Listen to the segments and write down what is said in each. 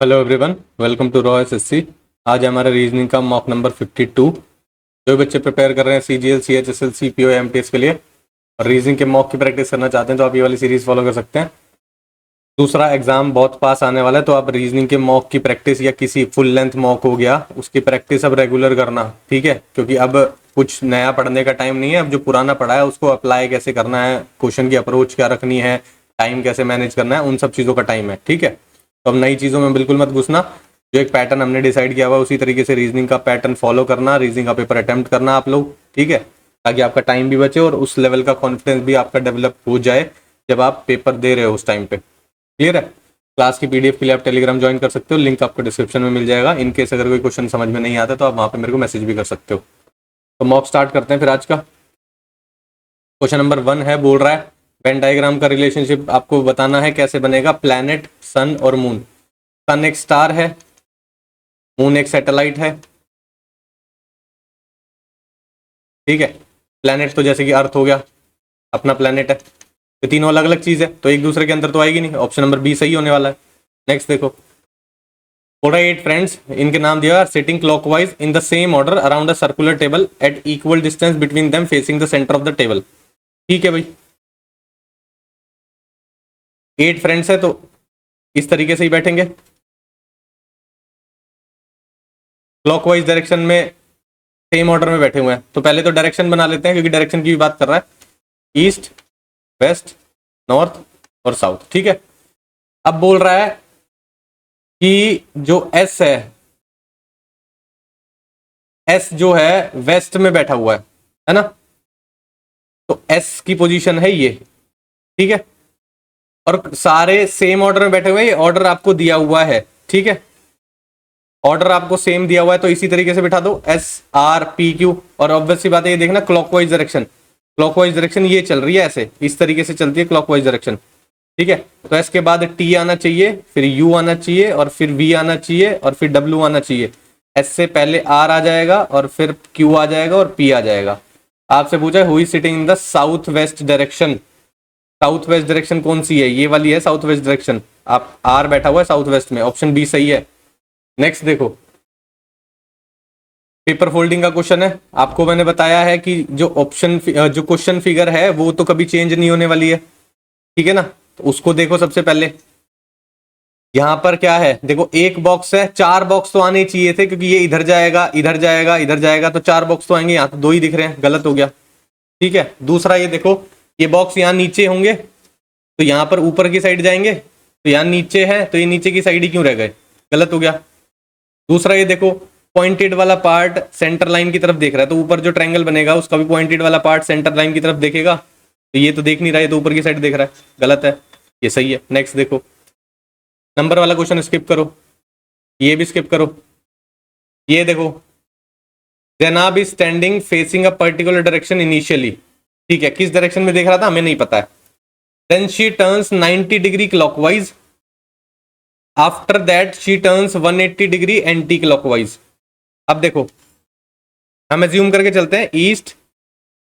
Hello everyone, welcome to raw SSC. आज हमारा reasoning का मॉक नंबर 52। जो बच्चे प्रिपेयर कर रहे हैं सीजीएल, सीएचएसएल, सीपीओ, एमटीएस के लिए और रीजनिंग के मॉक की प्रैक्टिस करना चाहते हैं तो आप ये वाली सीरीज फॉलो कर सकते हैं। दूसरा एग्जाम बहुत पास आने वाला है तो आप रीजनिंग के मॉक की प्रैक्टिस या किसी फुल लेंथ मॉक हो गया उसकी प्रैक्टिस अब रेगुलर करना, ठीक है? क्योंकि अब कुछ नया पढ़ने का टाइम नहीं है। अब जो पुराना पढ़ा है उसको अप्लाई कैसे करना है, क्वेश्चन की अप्रोच क्या रखनी है, टाइम कैसे मैनेज करना है, उन सब चीज़ों का टाइम है, ठीक है? तो अब नई चीज़ों में बिल्कुल मत घुसना। जो एक पैटर्न हमने डिसाइड किया हुआ उसी तरीके से रीजनिंग का पैटर्न फॉलो करना, रीजनिंग का पेपर अटेम्प्ट करना आप लोग, ठीक है? ताकि आपका टाइम भी बचे और उस लेवल का कॉन्फिडेंस भी आपका डेवलप हो जाए जब आप पेपर दे रहे हो उस टाइम पे। क्लियर है? क्लास की पीडीएफ के लिए आप टेलीग्राम ज्वाइन कर सकते हो, लिंक आपको डिस्क्रिप्शन में मिल जाएगा। इन केस अगर कोई क्वेश्चन समझ में नहीं आता तो आप वहाँ पे मेरे को मैसेज भी कर सकते हो। तो मॉक स्टार्ट करते हैं फिर आज का। क्वेश्चन नंबर 1 है, बोल रहा है वेन डायग्राम का रिलेशनशिप आपको बताना है कैसे बनेगा। प्लैनेट, सन और मून। सन एक स्टार है, मून एक सैटेलाइट है, ठीक है? प्लैनेट तो जैसे कि अर्थ हो गया, अपना प्लैनेट है। तो तीनों अलग अलग चीज है तो एक दूसरे के अंदर तो आएगी नहीं। ऑप्शन नंबर बी सही होने वाला है। नेक्स्ट देखो, बोल रहा है 8 फ्रेंड्स, इनके नाम दिया, sitting clockwise in the same order around a circular table at equal distance between them facing the centre of the table. ठीक है भाई, 8 फ्रेंड्स है तो इस तरीके से ही बैठेंगे, क्लॉकवाइज डायरेक्शन में सेम ऑर्डर में बैठे हुए हैं। तो पहले तो डायरेक्शन बना लेते हैं क्योंकि डायरेक्शन की भी बात कर रहा है। ईस्ट, वेस्ट, नॉर्थ और साउथ, ठीक है? अब बोल रहा है कि जो एस जो है वेस्ट में बैठा हुआ है ना? तो एस की पोजीशन है ये, ठीक है? और सारे सेम ऑर्डर में बैठे हुए हैं, ये ऑर्डर आपको दिया हुआ है, ठीक है? ऑर्डर आपको सेम दिया हुआ है तो इसी तरीके से बिठा दो, एस आर पी क्यू। और ऑब्वियस सी बात है, ये देखना क्लॉकवाइज डायरेक्शन, क्लॉकवाइज डायरेक्शन ये चल रही है, ऐसे इस तरीके से चलती है क्लॉकवाइज डायरेक्शन, ठीक है? तो एस के बाद टी आना चाहिए, फिर यू आना चाहिए और फिर वी आना चाहिए और फिर डब्ल्यू आना चाहिए। एस से पहले आर आ जाएगा और फिर क्यू आ जाएगा और पी आ जाएगा। आपसे पूछा है who is sitting in the south west direction. South west direction कौन सी है? ये वाली है साउथ वेस्ट डायरेक्शन। आप आर बैठा हुआ है साउथ वेस्ट में, ऑप्शन बी सही है। नेक्स्ट देखो, पेपर फोल्डिंग का क्वेश्चन है। आपको मैंने बताया है कि जो जो क्वेश्चन फिगर है वो तो कभी चेंज नहीं होने वाली है, ठीक है ना? तो उसको देखो सबसे पहले। यहां पर क्या है देखो, एक बॉक्स है, 4 बॉक्स तो आने चाहिए थे क्योंकि ये इधर जाएगा, इधर जाएगा, इधर जाएगा, तो 4 बॉक्स तो आएंगे। यहाँ तो 2 ही दिख रहे हैं, गलत हो गया, ठीक है? दूसरा ये देखो, ये बॉक्स यहाँ नीचे होंगे तो यहाँ पर ऊपर की साइड जाएंगे, तो यहाँ नीचे है तो ये नीचे की साइड ही क्यों रह गए, गलत हो गया। दूसरा ये देखो, पॉइंटेड वाला पार्ट सेंटर लाइन की तरफ देख रहा है तो ऊपर जो ट्रायंगल बनेगा उसका भी पॉइंटेड वाला पार्ट सेंटर लाइन की तरफ देखेगा। तो ये तो देख नहीं रहा है, तो ऊपर की साइड देख रहा है, गलत है, ये सही है। नेक्स्ट देखो, नंबर वाला क्वेश्चन स्किप करो, ये भी स्किप करो। ये देखो, जनाब is standing facing a particular direction initially, ठीक है? किस डायरेक्शन में देख रहा था हमें नहीं पता है। Then she turns 90 degree clockwise, after that she turns 180 degree anti clockwise. अब देखो, हम एज्यूम करके चलते हैं ईस्ट,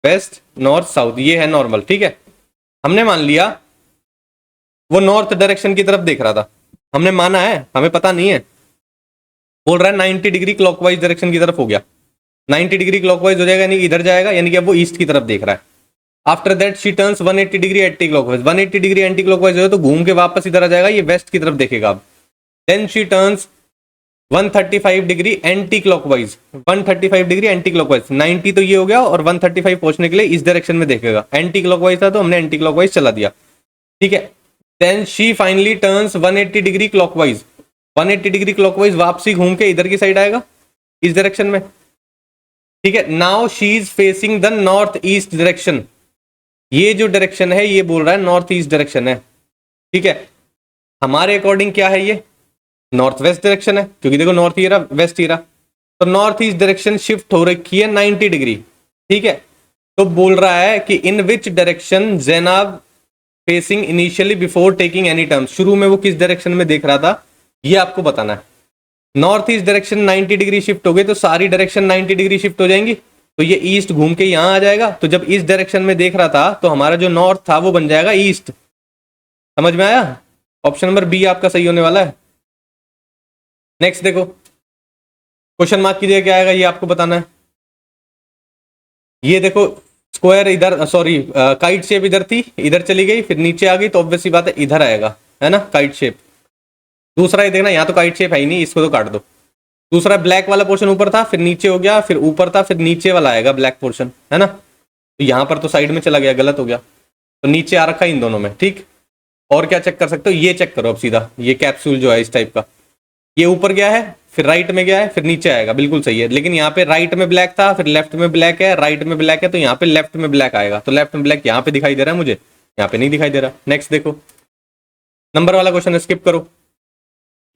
वेस्ट, नॉर्थ, साउथ, ये है नॉर्मल, ठीक है? हमने मान लिया वो नॉर्थ डायरेक्शन की तरफ देख रहा था, हमने माना है, हमें पता नहीं है। बोल रहा है 90 डिग्री क्लॉकवाइज डायरेक्शन की तरफ हो गया, 90 डिग्री क्लॉकवाइज हो जाएगा यानी कि इधर जाएगा, यानी कि अब वो ईस्ट की तरफ देख रहा है। After that she turns 180 degree anti clockwise, 180 degree anti clockwise हो तो घूम के वापस इधर आ जाएगा, ये वेस्ट की तरफ देखेगा अब। Then she turns 135 degree anti clockwise, 135 degree anti clockwise, 90 तो ये हो गया और 135 पहुंचने के लिए इस डायरेक्शन में देखेगा। एंटी क्लॉकवाइज था तो हमने एंटी क्लॉकवाइज चला दिया, ठीक है? Then she finally turns 180 degree clockwise, 180 degree clockwise वापसी घूम के इधर की साइड आएगा, इस डायरेक्शन में, ठीक है? Now she is facing the north east direction, ये जो डायरेक्शन है ये बोल रहा है नॉर्थ ईस्ट डायरेक्शन है, ठीक है? हमारे अकॉर्डिंग क्या है, ये नॉर्थ वेस्ट डायरेक्शन है क्योंकि देखो नॉर्थ ही रहा, वेस्ट ही रहा, तो नॉर्थ ईस्ट डायरेक्शन शिफ्ट हो रखी है 90 डिग्री, ठीक है? तो बोल रहा है कि इन विच डायरेक्शन जैनाब facing initially before taking any terms, शुरू में वो किस डायरेक्शन में देख रहा था ये आपको बताना है। North east direction 90 degree shift हो गई तो सारी डायरेक्शन 90 डिग्री शिफ्ट हो जाएंगी, तो ये ईस्ट घूम के यहां आ जाएगा। तो जब इस डायरेक्शन में देख रहा था तो हमारा जो नॉर्थ था वो बन जाएगा ईस्ट। समझ में आया? ऑप्शन नंबर बी आपका सही होने वाला है। नेक्स्ट देखो, क्वेश्चन मार्क की जगह क्या आएगा ये आपको बताना है। ये देखो स्क्वायर इधर, सॉरी काइट शेप इधर थी, इधर चली गई, फिर नीचे आ गई, तो ऑब्वियसली बात है इधर आएगा, है ना, काइट शेप। दूसरा ये देखना, यहाँ तो काइट शेप है ही नहीं, इसको तो काट दो। दूसरा ब्लैक वाला पोर्शन ऊपर था, फिर नीचे हो गया, फिर ऊपर था, फिर नीचे वाला आएगा ब्लैक पोर्शन, है ना। तो यहाँ पर तो साइड में चला गया, गलत हो गया, तो नीचे आ रखा है इन दोनों में, ठीक। और क्या चेक कर सकते हो, ये चेक करो अब सीधा, ये कैप्सूल जो है इस टाइप का, ये ऊपर गया है, फिर राइट में गया है, फिर नीचे आएगा, बिल्कुल सही है। लेकिन यहाँ पे राइट में ब्लैक था, फिर लेफ्ट में ब्लैक है, राइट में ब्लैक है, तो यहाँ पे लेफ्ट में ब्लैक आएगा, तो लेफ्ट में ब्लैक यहाँ पे दिखाई दे रहा है मुझे, यहाँ पे नहीं दिखाई दे रहा। नेक्स्ट देखो, नंबर वाला क्वेश्चन स्किप करो।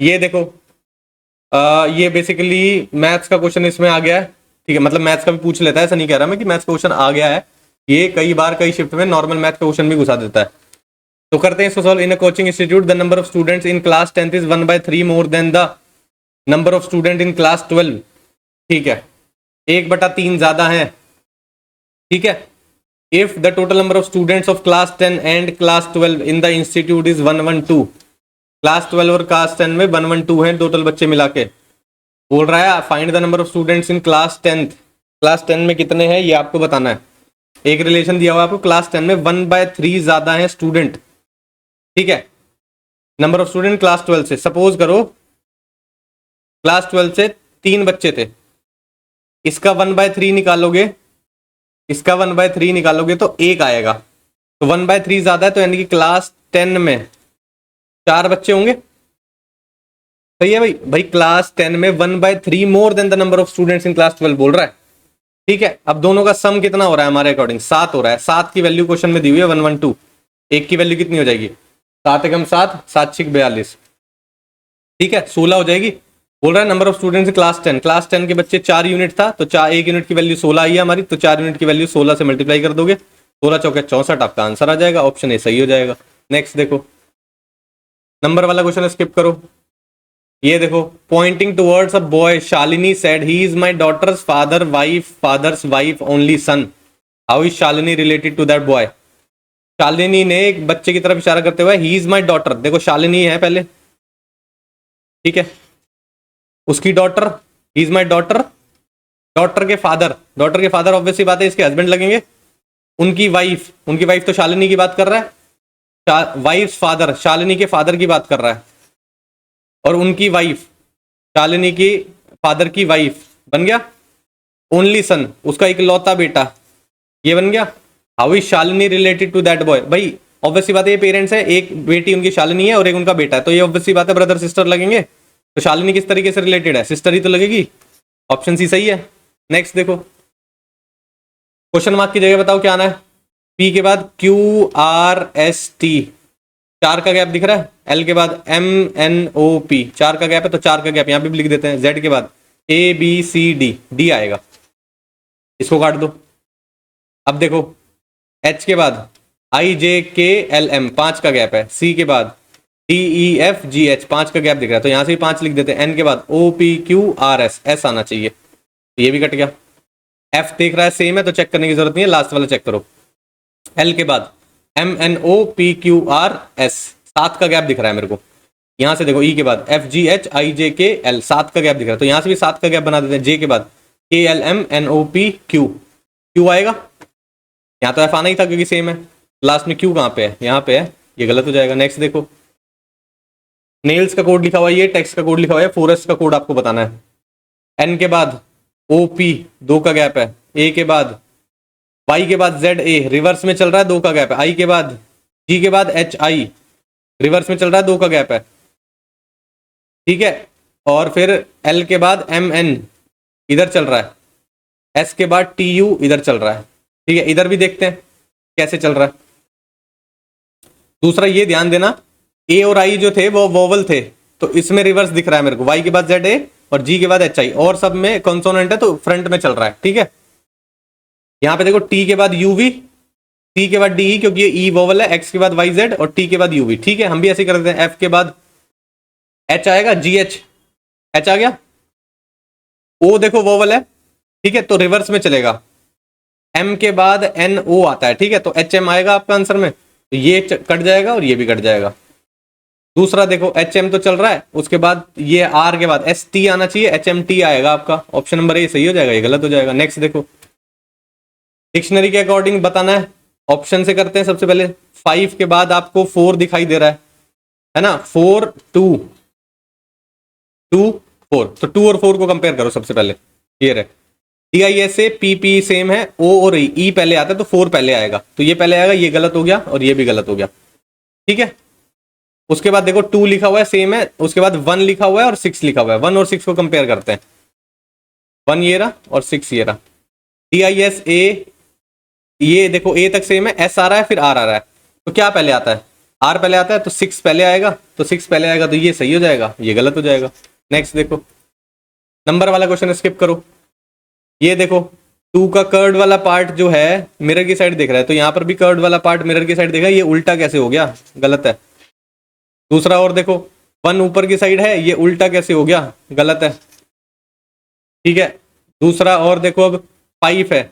ये देखो ये बेसिकली मैथ्स का क्वेश्चन इसमें आ गया है, ठीक है, मतलब मैथ्स का भी पूछ लेता है, ऐसा नहीं कह रहा मैं कि मैथ्स का क्वेश्चन आ गया है, ये कई बार कई शिफ्ट में नॉर्मल मैथ का क्वेश्चन भी घुसा देता है। तो करते हैं इसको solve. In a coaching institute the number of students in class 10th is 1/3 more than the number of student in class 12, ठीक है, 1/3 ज्यादा है, ठीक है। If the total number of students of class 10 and class 12 in the institute is 112, class 12 और class 10 में 112 है total बच्चे मिला के। बोल रहा है find the number of students in class 10th, class 10 में कितने हैं ये आपको बताना है। एक रिलेशन दिया हुआ आपको, क्लास 10 में 1/3 ज्यादा है स्टूडेंट, ठीक है, नंबर ऑफ स्टूडेंट क्लास 12 से। सपोज करो क्लास 12 से 3 बच्चे थे, इसका 1/3 निकालोगे, इसका 1/3 निकालोगे तो 1 आएगा, तो 1/3 ज्यादा है, तो यानी कि क्लास 10 में 4 बच्चे होंगे, सही है भाई। भाई क्लास 10 में 1/3 more than the number of students in class 12 बोल रहा है, ठीक है। अब दोनों का सम कितना हो रहा है हमारे अकॉर्डिंग, 7 हो रहा है। 7 की वैल्यू क्वेश्चन में दी हुई है 112, एक की वैल्यू कितनी हो जाएगी, 7 एकम 7, 7 6 42, ठीक है, 16 हो जाएगी। बोल रहा है number of students class 10, class 10 के बच्चे 4 यूनिट था, तो 4, 1 यूनिट की वैल्यू 16 आई है हमारी, तो 4 यूनिट की वैल्यू 16 से मल्टीप्लाई कर दोगे, 16 चौके 64, आपका आंसर आ जाएगा, ऑप्शन ए सही हो जाएगा। नेक्स्ट देखो, नंबर वाला क्वेश्चन स्किप करो। ये देखो, pointing towards a boy Shalini said he is my daughter's father's wife only son, how is Shalini related to that boy. Shalini ने एक बच्चे की तरफ इशारा करते हुए ही इज माय डॉटर, देखो शालिनी है पहले, ठीक है, उसकी daughter, he is my daughter, daughter के फादर ऑब्वियसली बात है इसके हस्बैंड लगेंगे, उनकी वाइफ तो शालिनी की बात कर रहा है, वाइफ फादर शालिनी के फादर की बात कर रहा है, और उनकी वाइफ शालिनी की फादर की वाइफ, बन गया ओनली सन, उसका एक लौता बेटा, ये बन गया। How is Shalini related to that boy, भाई ऑब्वियसली बात है ये पेरेंट्स है, एक बेटी उनकी शालिनी है और एक उनका बेटा है, तो ये ऑब्वियसली बात है ब्रदर सिस्टर लगेंगे, तो शालिनी किस तरीके से रिलेटेड है, सिस्टर ही तो लगेगी, ऑप्शन सी सही है। नेक्स्ट देखो, क्वेश्चन मार्क की जगह बताओ क्या आना है, पी के बाद QRST, 4 का गैप दिख रहा है, L के बाद MNOP, 4 का गैप है, तो 4 का गैप यहां पे भी लिख देते हैं, Z के बाद ABCD, D आएगा, इसको काट दो। अब देखो H के बाद IJKLM, 5 का गैप है, C के बाद DEFGH, 5 का गैप दिख रहा है, तो यहां से भी 5 लिख देते हैं, N के बाद OPQRS, S आना चाहिए, तो ये भी कट गया। F देख रहा है सेम है, तो चेक करने की जरूरत नहीं है, लास्ट वाला चेक करो। L के बाद MNOPQRS, 7 का गैप दिख रहा है मेरे को, यहां से देखो E के बाद FGHIJKL, 7 का गैप दिख रहा है, तो यहां से भी 7 का गैप बना देते हैं। J के बाद KLMNOPQ, Q आएगा, यहाँ तो F आना ही था क्योंकि सेम है, लास्ट में Q कहाँ पे है, यहाँ पे है, ये गलत हो जाएगा। नेक्स्ट देखो, नेल्स का कोड लिखा हुआ है, ये टेक्स्ट का कोड लिखा हुआ है, फॉरेस्ट का कोड आपको बताना है। N के बाद OP, 2 का गैप है, A के बाद, Y के बाद ZA, रिवर्स में चल रहा है, 2 का गैप है, I के बाद, G के बाद HI, रिवर्स में चल रहा है, 2 का गैप है, ठीक है, और फिर L के बाद MN इधर चल रहा है, S के बाद TU इधर चल रहा है, ठीक है, इधर भी देखते हैं कैसे चल रहा है। दूसरा ये ध्यान देना, A और I जो थे वो वोवल थे, तो इसमें रिवर्स दिख रहा है मेरे को, Y के बाद ZA और G के बाद HI, और सब में कॉन्सोनेंट है तो फ्रंट में चल रहा है, ठीक है। यहाँ पे देखो T के बाद UV, T के बाद DE क्योंकि ये E वोवल है, X के बाद YZ और T के बाद UV, ठीक है, हम भी ऐसे कर देते हैं। F के बाद H आएगा, GH, H आ गया, O देखो वोवल है, ठीक है, तो रिवर्स में चलेगा। M के बाद NO आता है, ठीक है, तो HM आएगा आपका आंसर में, तो ये कट जाएगा और ये भी कट जाएगा। दूसरा देखो HM तो चल रहा है, उसके बाद ये R के बाद ST आना चाहिए, HMT आएगा आपका। ऑप्शन नंबर ए सही हो जाएगा, ये गलत हो जाएगा। नेक्स्ट देखो, डिक्शनरी के अकॉर्डिंग बताना है, ऑप्शन से करते हैं। सबसे पहले 5 के बाद आपको 4 दिखाई दे रहा है ना, 4 2 2 4, तो 2 और 4 को कंपेयर करो सबसे पहले। क्लियर है, DISA PP सेम है, O और E पहले आता है तो 4 पहले आएगा, तो ये पहले आएगा, ये गलत हो गया और ये भी गलत हो गया। ठीक है, उसके बाद देखो 2 लिखा हुआ है सेम है, उसके बाद 1 लिखा हुआ है और 6 लिखा हुआ है। 1 और 6 को कंपेयर करते हैं, 1 ये रहा और 6 ये रहा। DISA ये देखो A तक सेम है, S आ रहा है फिर R आ रहा है, तो क्या पहले आता है, R पहले आता है, तो 6 पहले आएगा, तो 6 पहले आएगा, तो ये सही हो जाएगा, ये गलत हो जाएगा। नेक्स्ट देखो, नंबर वाला क्वेश्चन स्किप करो। ये देखो 2 का कर्ड वाला पार्ट जो है मिरर की साइड दिख रहा है, तो यहाँ पर भी कर्ड वाला पार्ट मिरर की साइड दिख रहा है, ये उल्टा कैसे हो गया, गलत है। दूसरा और देखो 1 ऊपर की साइड है, ये उल्टा कैसे हो गया, गलत है। ठीक है, दूसरा और देखो, अब 5 है,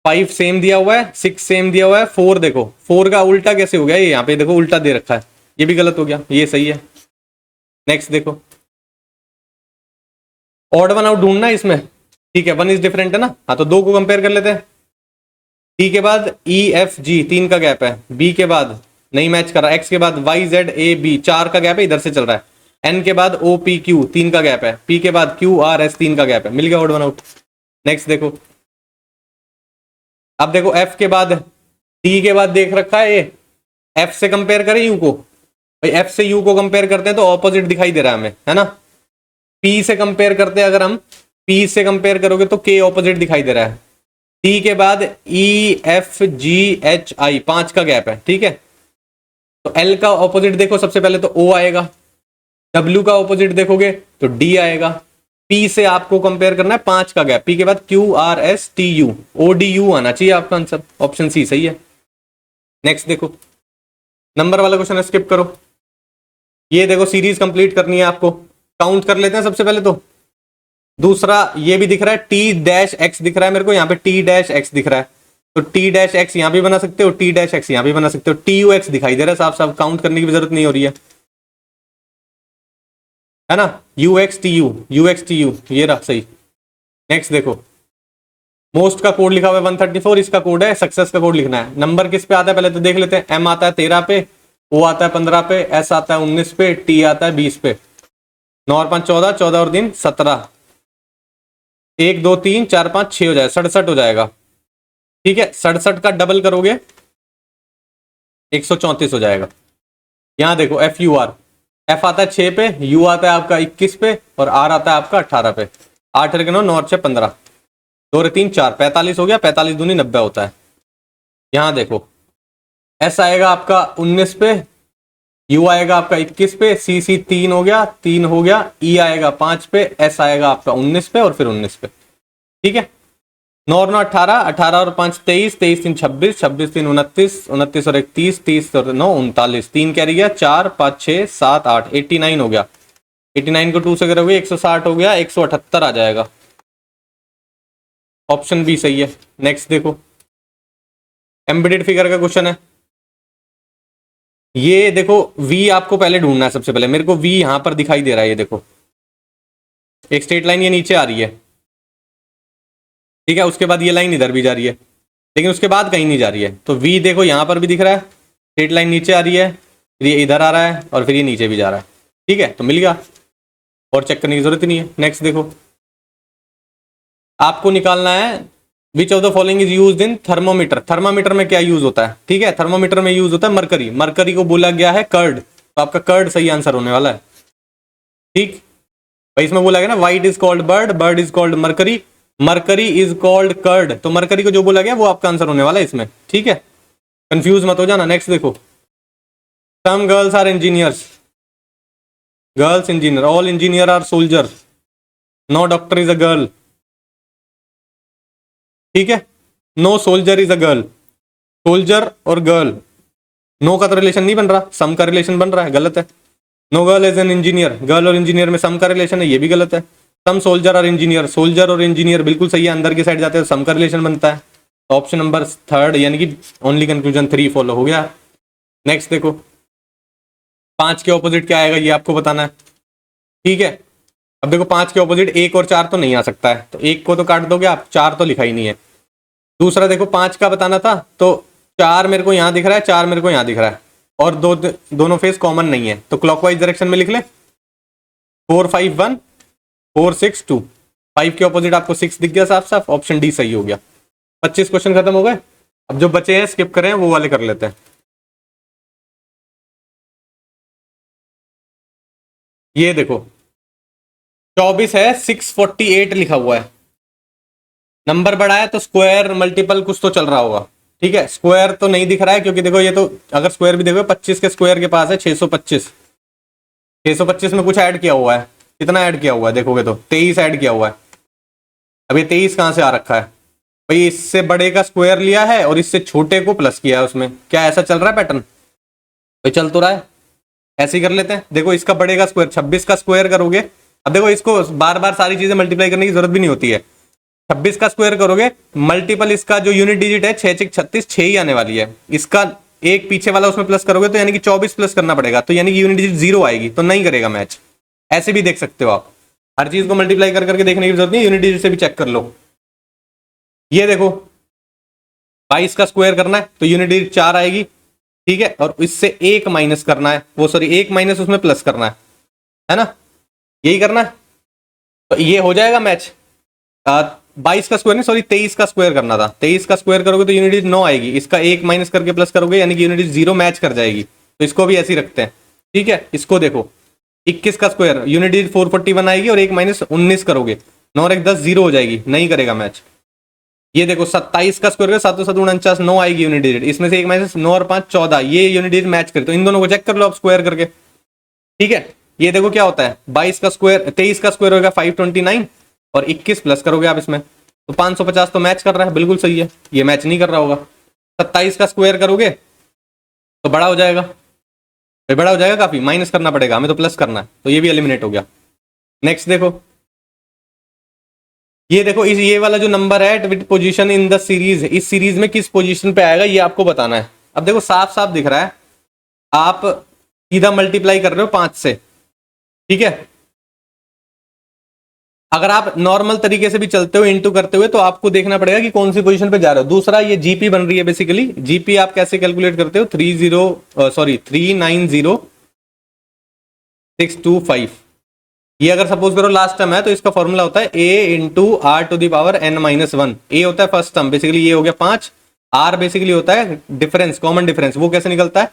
5 सेम दिया हुआ है, 6 सेम दिया हुआ है, 4 देखो 4 का उल्टा कैसे हो गया, ये यहाँ पे देखो उल्टा दे रखा है, ये भी गलत हो गया, ये सही है। नेक्स्ट देखो, ऑड वन आउट ढूंढना है इसमें। ठीक है, 1 इज डिफरेंट है ना, हाँ तो 2 को कंपेयर कर लेते हैं। टी के बाद EFG 3 का गैप है, बी के बाद नहीं मैच कर रहा, एक्स के बाद YZAB 4 का गैप है, इधर से चल रहा है, एन के बाद OPQ 3 का गैप है, पी के बाद QRS 3 का गैप है, मिल गया ऑड वन आउट। नेक्स्ट देखो, अब देखो F के बाद टी के बाद देख रखा है, ये F से कंपेयर करें यू को, भाई F से यू को कंपेयर करते हैं तो ऑपोजिट दिखाई दे रहा है हमें, है ना। P से कंपेयर करते हैं, अगर हम P से कंपेयर करोगे तो K ऑपोजिट दिखाई दे रहा है। टी के बाद EFGHI 5 का गैप है, ठीक है, तो L का ऑपोजिट देखो सबसे पहले तो O आएगा, W का ऑपोजिट देखोगे तो D आएगा, P से आपको कंपेयर करना है 5 का गैप, P के बाद QRSTU ODU आना चाहिए आपका आंसर, ऑप्शन सी सही है। नेक्स्ट देखो, नंबर वाला क्वेश्चन स्किप करो। ये देखो सीरीज कंप्लीट करनी है आपको, काउंट कर लेते हैं सबसे पहले तो। दूसरा ये भी दिख रहा है T-X दिख रहा है मेरे को, यहाँ पे T-X दिख रहा है, तो T-X यहाँ भी बना सकते हो, T-X यहाँ भी बना सकते हो, TUX दिखाई दे रहा है साफ साफ, काउंट करने की भी जरूरत नहीं हो रही है ना। UXTU ये रहा सही। नेक्स्ट देखो, मोस्ट का कोड लिखा हुआ है 134, इसका कोड है, सक्सेस का कोड लिखना है। नंबर किस पे आता है पहले तो देख लेते हैं, M आता है 13 पे, O आता है 15 पे, S आता है 19 पे, T आता है 20 पे, 9 और 5 14, 14 और 3 17, 1 2 3 4 5 6 हो जाएगा, 67 हो जाएगा। ठीक है, 67 का डबल करोगे 134 हो जाएगा। यहां देखो FUR, F आता है 6 पे, U आता है आपका 21 पे और R आता है आपका 18 पे, 8 और 9 9 और 6 15, 2 और 3 4, 45 हो गया, 45 दूनी 90 होता है। यहां देखो S आएगा आपका 19 पे, U आएगा आपका 21 पे, C 3 हो गया, 3 हो गया, E आएगा 5 पे, S आएगा आपका 19 पे और फिर 19 पे। ठीक है, 9 और 9 18, 18 और 5 23, 23 3 26, 26 3 29, 29 और 1 30, 30 और 9 39, 3 कैरी गया, 4 5 6 7 8, 89 हो गया, 89 को 2 से करोगे 160 हो गया, 178 आ जाएगा, ऑप्शन बी सही है। नेक्स्ट देखो, एम्बेडेड फिगर का क्वेश्चन है। ये देखो V आपको पहले ढूंढना है सबसे पहले, मेरे को V यहां पर दिखाई दे रहा है, ये देखो एक स्ट्रेट लाइन ये नीचे आ रही है, ठीक है, उसके बाद ये लाइन इधर भी जा रही है, लेकिन उसके बाद कहीं नहीं जा रही है, तो V देखो यहां पर भी दिख रहा है, स्ट्रेट लाइन नीचे आ रही है, फिर ये इधर आ रहा है और फिर ये नीचे भी जा रहा है। ठीक है, तो मिल गया, और चेक करने की जरूरत नहीं है। नेक्स्ट देखो, आपको निकालना है which of the following is used in thermometer. Thermometer में क्या यूज होता है, ठीक है, थर्मोमीटर में यूज होता है मरकरी, मरकरी को बोला गया है कर्ड, तो आपका कर्ड सही आंसर होने वाला है। ठीक भाई, इसमें बोला गया ना white is called bird, bird is called mercury, mercury is called curd, तो मरकरी को जो बोला गया वो आपका आंसर होने वाला है इसमें। ठीक है, कंफ्यूज मत हो जाना। नेक्स्ट देखो, some girls are engineers, girls engineer, all engineer are soldier, no doctor is a girl, ठीक है, no soldier is a girl, soldier और गर्ल नो का तो रिलेशन नहीं बन रहा, सम का रिलेशन बन रहा है, गलत है। No girl is an engineer, girl और इंजीनियर में सम का रिलेशन है, ये भी गलत है। सम सोल्जर और इंजीनियर, सोल्जर और इंजीनियर बिल्कुल सही है, अंदर की साइड जाते हैं सम का रिलेशन बनता है, तो ऑप्शन नंबर 3 यानी कि ओनली कंक्लूजन 3 फॉलो हो गया। नेक्स्ट देखो, 5 के ऑपोजिट क्या आएगा ये आपको बताना है, ठीक है। अब देखो 5 के ऑपोजिट 1 और 4 तो नहीं आ सकता है, तो 1 को तो काट दोगे आप, 4 तो लिखा ही नहीं है। दूसरा देखो 5 का बताना था, तो 4 मेरे को यहाँ दिख रहा है, 4 मेरे को यहाँ दिख रहा है, और दोनों फेस कॉमन नहीं है, तो क्लॉकवाइज डायरेक्शन में लिख ले 4 5 1 4 6 2। 5 के ऑपोजिट आपको 6 दिख गया साफ साफ, ऑप्शन डी सही हो गया। 25 क्वेश्चन खत्म हो गए। अब जो बचे हैं स्किप करें वो वाले कर लेते हैं। ये देखो 24 है, 648 लिखा हुआ है, नंबर बड़ा है तो स्क्वायर मल्टीपल कुछ तो चल रहा होगा, ठीक है। स्क्वायर तो नहीं दिख रहा है क्योंकि देखो ये तो अगर स्क्वायर भी देखो 25 के स्क्वायर के पास है 625, 625 में कुछ ऐड किया हुआ है, कितना ऐड किया हुआ है देखोगे तो 23 ऐड किया हुआ है। अब ये 23 कहां से आ रखा है भाई, इससे बड़े का स्क्वायर लिया है और इससे छोटे को प्लस किया है उसमें, क्या ऐसा चल रहा है पैटर्न, तो चल तो रहा है। ऐसे ही कर लेते हैं, देखो इसका बड़े का स्क्वायर 26 का स्क्वायर करोगे, अब देखो इसको बार बार सारी चीजें मल्टीप्लाई करने की जरूरत भी नहीं होती है। 26 का स्क्वायर करोगे, मल्टीपल इसका जो यूनिट डिजिट है 6 6 36 6 ही आने वाली है, इसका एक पीछे वाला उसमें प्लस करोगे तो यानी कि 24 प्लस करना पड़ेगा, तो यानी कि यूनिट डिजिट 0 आएगी, तो नहीं करेगा मैच। ऐसे भी देख सकते हो आप, हर चीज को मल्टीप्लाई कर करके देखने की जरूरत नहीं, यूनिट डिजिट से भी चेक कर लो। ये देखो 22 का स्क्वायर करना है तो यूनिट डिजिट 4 आएगी, ठीक है, और इससे एक माइनस करना है, वो सॉरी एक माइनस उसमें प्लस करना है ना, यही करना है, तो ये हो जाएगा मैच। 22 का स्क्वायर नहीं सॉरी 23 का स्क्वायर करना था, 23 का स्क्वायर करोगे तो यूनिट डिजिट 9 आएगी, इसका एक माइनस करके प्लस करोगे यानी कि यूनिट डिजिट 0 मैच कर जाएगी, तो इसको भी ऐसे ही रखते हैं, ठीक है। इसको देखो 21 का स्क्वायर यूनिट डिजिट 441 आएगी और एक माइनस 19 करोगे, 9 और 1 10 0 हो जाएगी, नहीं करेगा मैच। ये देखो 27 का स्क्वायर 7 7 49 9 आएगी यूनिट डिजिट, इसमें से एक माइनस 9 और 5 14, ये यूनिट डिजिट मैच करे, तो इन दोनों को चेक कर लो आप स्क्वायर करके, ठीक है। ये देखो क्या होता है 22 का स्क्वायर 23 का स्क्वायर होगा 529 और 21 प्लस करोगे आप इसमें तो 550, तो मैच कर रहा है, बिल्कुल सही है। ये मैच नहीं कर रहा होगा, 27 का स्क्वायर करोगे तो बड़ा हो जाएगा, फिर बड़ा हो जाएगा काफी, माइनस करना पड़ेगा हमें तो प्लस करना है, तो ये भी एलिमिनेट हो गया। नेक्स्ट देखो, ये देखो इस ये वाला जो नंबर है with position in the series, इस सीरीज में किस पोजीशन पे आएगा ये आपको बताना है। अब देखो साफ साफ दिख रहा है, आप सीधा मल्टीप्लाई कर रहे हो 5 से, ठीक है। अगर आप नॉर्मल तरीके से भी चलते हो इनटू करते हुए तो आपको देखना पड़ेगा कि कौन सी पोजीशन पे जा रहे हो। दूसरा ये जीपी बन रही है, बेसिकली जीपी आप कैसे कैलकुलेट करते हो 390625, ये अगर सपोज करो लास्ट टर्म है तो इसका फॉर्मूला होता है a into r to the power n minus 1। A होता है फर्स्ट टर्म, बेसिकली ये हो गया 5, आर बेसिकली होता है डिफरेंस, कॉमन डिफरेंस, वो कैसे निकलता है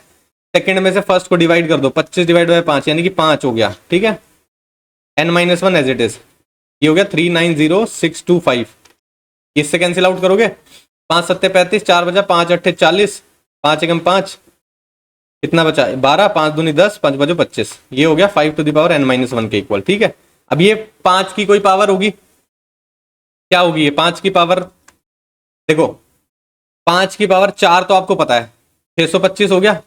सेकंड में से फर्स्ट को डिवाइड कर दो, 25 डिवाइड बाय 5 यानी कि 5 हो गया, ठीक है। n minus 1 as it is, ये हो गया 390625, इससे कैंसिल आउट करोगे 5 7 35, 4 बचा 5 8 40, 5 एकम 5, कितना बचा 12, 5 दूनी 10, 5 बजो 25, ये हो गया 5 to the power n minus 1 के इक्वल, ठीक है। अब ये 5 की कोई पावर होगी, क्या होगी ये 5 की पावर, देखो 5 की पावर 4 तो आपको पता है 625 हो गया,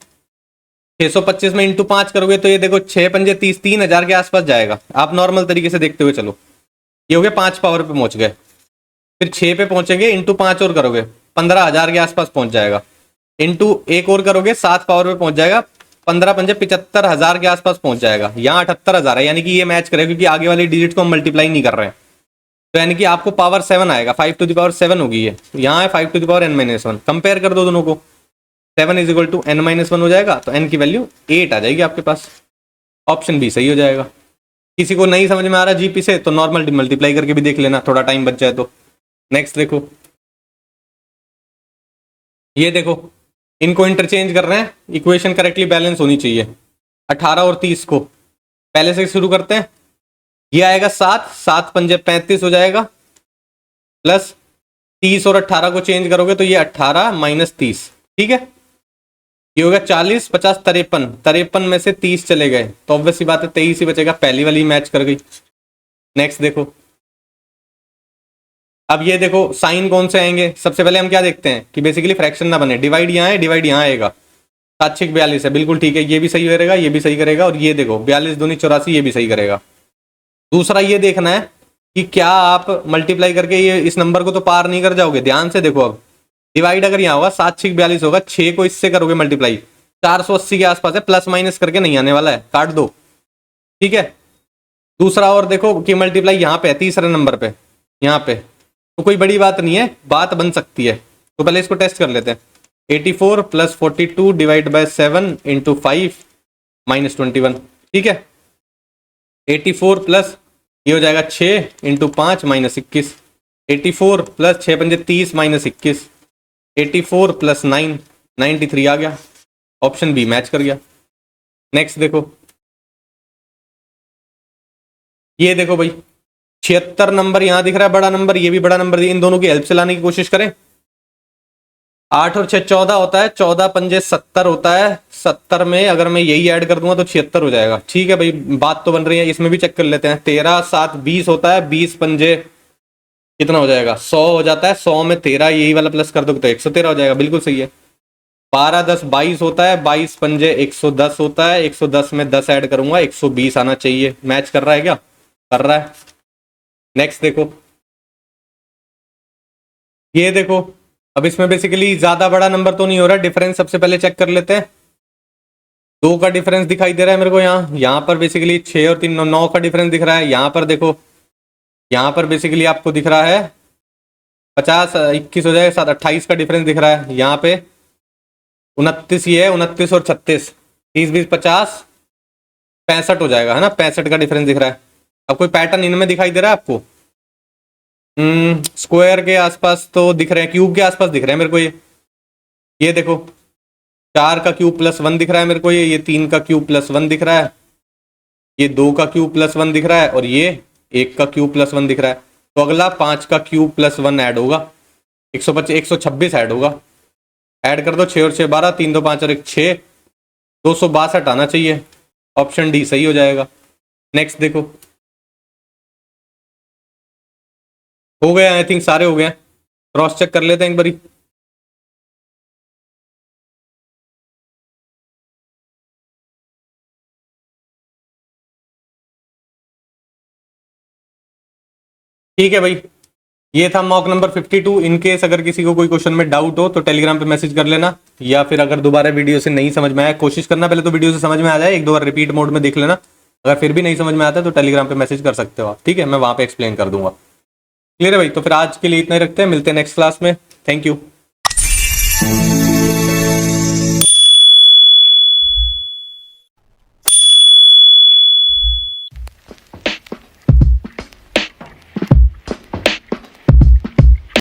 625 में इंटू 5 करोगे तो ये देखो 6 पंजे 30, 3000 के आसपास जाएगा। आप नॉर्मल तरीके से देखते हुए चलो, ये हो गया 5 पावर पे पहुंच गए, फिर 6 पे पहुंचेंगे इंटू 5 और करोगे 15,000 के आसपास पहुंच जाएगा, इंटू एक और करोगे 7 पावर पे पहुंच जाएगा, 15 पंजे 75,000 के आसपास पहुंच जाएगा। यहाँ 78,000 है, यानी कि ये मैच करेगा क्योंकि आगे वाली डिजिट को हम मल्टीप्लाई नहीं कर रहे हैं, तो यानी कि आपको पावर 7 आएगा, 5 टू द पावर 7 होगी ये, यहाँ है 5 to the power n minus 1, compare कर दो दोनों को, 7 is equal to n minus 1 हो जाएगा, तो n की वैल्यू 8 आ जाएगी आपके पास, ऑप्शन बी सही हो जाएगा। किसी को नहीं समझ में आ रहा जीपी से तो नॉर्मल मल्टीप्लाई करके भी देख लेना, थोड़ा टाइम बच जाए तो। नेक्स्ट देखो, ये देखो इनको इंटरचेंज कर रहे हैं, इक्वेशन करेक्टली बैलेंस होनी चाहिए। 18 और 30 को पहले से शुरू करते हैं, ये आएगा 7, 7 पंजे 35 हो जाएगा, प्लस 30 और 18 को चेंज करोगे तो ये 18 माइनस 30, ठीक है। ये हो गया 40 50 53, 53 में से 30 चले गए तो ऑब्वियस सी बात है 23 ही बचेगा, पहली वाली मैच कर गई। नेक्स्ट देखो, अब ये देखो साइन कौन से आएंगे, सबसे पहले हम क्या देखते हैं कि बेसिकली फ्रैक्शन ना बने, डिवाइड यहाँ है डिवाइड यहाँ आएगा, 7 6 42 है, बिल्कुल ठीक है, ये भी सही करेगा ये भी सही करेगा, और ये देखो 42 दूनी 84 ये भी सही करेगा। दूसरा ये देखना है कि क्या आप मल्टीप्लाई करके ये इस नंबर को तो पार नहीं कर जाओगे, ध्यान से देखो। अब डिवाइड अगर यहाँ होगा 7 6 42 होगा, 6 को इससे करोगे मल्टीप्लाई 480 के आसपास है, प्लस माइनस करके नहीं आने वाला है, काट दो। ठीक है, दूसरा और देखो कि मल्टीप्लाई यहाँ पे है, तीसरे नंबर पे, यहाँ पे तो कोई बड़ी बात नहीं है, बात बन सकती है। तो पहले इसको टेस्ट कर लेते हैं। 84 plus 42 divide by 7 into 5 minus 21। ठीक है, 84 प्लस ये हो जाएगा 6 इंटू 5 माइनस 21। 84 प्लस 6 पंजे 30 माइनस 21। 84 प्लस 9 93 आ गया, ऑप्शन बी मैच कर गया। नेक्स्ट देखो, ये देखो भाई 76 नंबर यहाँ दिख रहा है, बड़ा नंबर, ये भी बड़ा नंबर, इन दोनों की हेल्प से लाने की कोशिश करें। 8 और 6 14 होता है, 14 पंजे 70 होता है, 70 में अगर मैं यही ऐड कर दूंगा तो 76 हो जाएगा। ठीक है भाई, बात तो बन रही है, इसमें भी चेक कर लेते हैं। 13 7 20 होता है, 20 पंजे कितना हो जाएगा, 100 हो जाता है, 100 में 13 यही वाला प्लस कर दो तो 113 हो जाएगा, बिल्कुल सही है। 12 10 22 होता है, 22 पंजे 110 होता है, 110 में 10 ऐड करूंगा 120 आना चाहिए। मैच कर रहा है क्या, कर रहा है। नेक्स्ट देखो, ये देखो, अब इसमें बेसिकली ज्यादा बड़ा नंबर तो नहीं हो रहा, डिफरेंस सबसे पहले चेक कर लेते हैं। 2 का डिफरेंस दिखाई दे रहा है मेरे को यहाँ पर बेसिकली 6 और 3 9 का डिफरेंस दिख रहा है। यहाँ पर देखो, यहाँ पर बेसिकली आपको दिख रहा है 50 21 हो जाएगा, 7 28 का डिफरेंस दिख रहा है। यहाँ पे 29 ये है, 29 और 36 30 20 50 65 हो जाएगा, है ना, 65 का डिफरेंस दिख रहा है। अब कोई पैटर्न इनमें दिखाई दे रहा है आपको? स्क्वायर के आसपास तो दिख रहे हैं, क्यूब के आसपास दिख रहे हैं मेरे को। ये देखो 4 का क्यूब प्लस 1 दिख रहा है मेरे को, ये 3 का क्यूब प्लस 1 दिख रहा है, ये 2 का क्यूब प्लस 1 दिख रहा है, और ये 1 का क्यूब प्लस 1 दिख रहा है। तो अगला 5 का क्यूब प्लस 1 ऐड होगा, 126 ऐड होगा। ऐड कर दो, 6 और 6 12, 3 2 5 और 1 6, 262 आना चाहिए, ऑप्शन डी सही हो जाएगा। नेक्स्ट देखो, हो गया, आई थिंक सारे हो गए। क्रॉस चेक कर लेते हैं एक बारी। ठीक है भाई, ये था मॉक नंबर 52। इन केस अगर किसी को कोई क्वेश्चन में डाउट हो तो टेलीग्राम पे मैसेज कर लेना, या फिर अगर दोबारा वीडियो से नहीं समझ में आया, कोशिश करना पहले तो वीडियो से समझ में आ जाए, एक दो बार रिपीट मोड में देख लेना। अगर फिर भी नहीं समझ में आता तो टेलीग्राम पे मैसेज कर सकते हो आप, ठीक है, मैं वहां पे एक्सप्लेन कर दूंगा। क्लियर है भाई? तो फिर आज के लिए इतना ही रखते हैं, मिलते हैं नेक्स्ट क्लास में। Thank you.